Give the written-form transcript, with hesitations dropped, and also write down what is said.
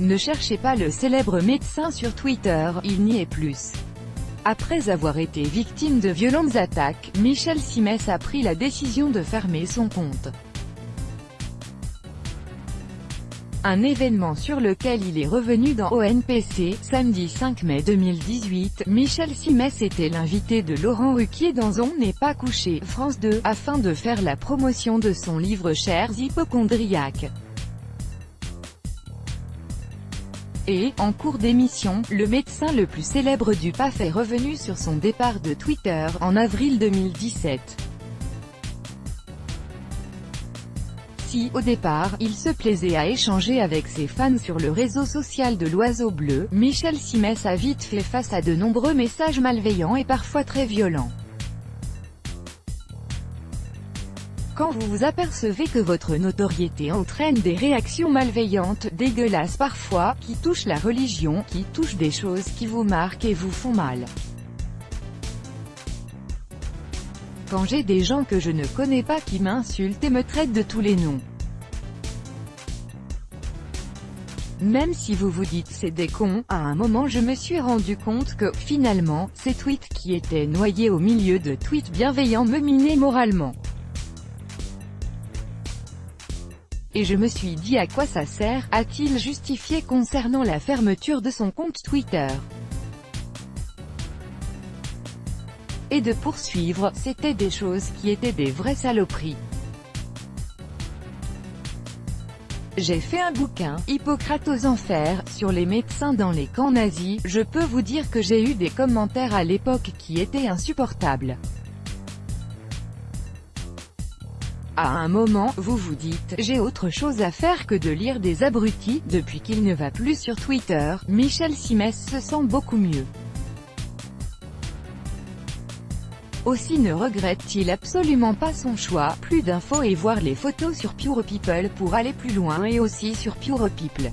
Ne cherchez pas le célèbre médecin sur Twitter, il n'y est plus. Après avoir été victime de violentes attaques, Michel Simès a pris la décision de fermer son compte. Un événement sur lequel il est revenu dans ONPC, samedi 5 mai 2018, Michel Simès était l'invité de Laurent Ruquier dans On n'est pas couché, France 2, afin de faire la promotion de son livre Chers hypocondriaques. Et, en cours d'émission, le médecin le plus célèbre du PAF est revenu sur son départ de Twitter, en avril 2017. Si, au départ, il se plaisait à échanger avec ses fans sur le réseau social de l'Oiseau Bleu, Michel Simès a vite fait face à de nombreux messages malveillants et parfois très violents. Quand vous vous apercevez que votre notoriété entraîne des réactions malveillantes, dégueulasses parfois, qui touchent la religion, qui touchent des choses qui vous marquent et vous font mal. Quand j'ai des gens que je ne connais pas qui m'insultent et me traitent de tous les noms. Même si vous vous dites c'est des cons, à un moment je me suis rendu compte que, finalement, ces tweets qui étaient noyés au milieu de tweets bienveillants me minaient moralement. Et je me suis dit à quoi ça sert, a-t-il justifié concernant la fermeture de son compte Twitter. Et de poursuivre, c'était des choses qui étaient des vraies saloperies. J'ai fait un bouquin, Hippocrate aux enfers, sur les médecins dans les camps nazis, je peux vous dire que j'ai eu des commentaires à l'époque qui étaient insupportables. À un moment, vous vous dites, j'ai autre chose à faire que de lire des abrutis. Depuis qu'il ne va plus sur Twitter, Michel Simès se sent beaucoup mieux. Aussi ne regrette-t-il absolument pas son choix, plus d'infos et voir les photos sur Pure People pour aller plus loin et aussi sur Pure People.